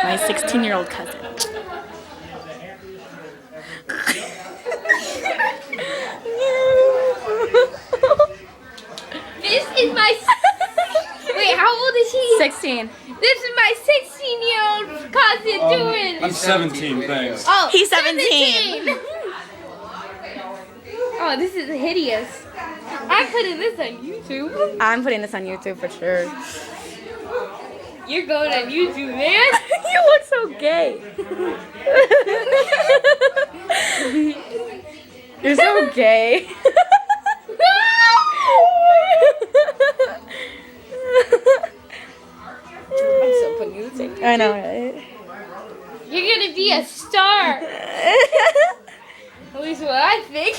My 16-year-old cousin. This is my. Wait, how old is he? 16. This is my 16-year-old cousin doing. I'm 17, thanks. Oh, He's 17. Oh, this is hideous. I'm putting this on YouTube. I'm putting this on YouTube for sure. You're going on YouTube, man. You look so gay. You're so gay. I'm so putting you the I know, right? You're gonna be a star. At least what I think.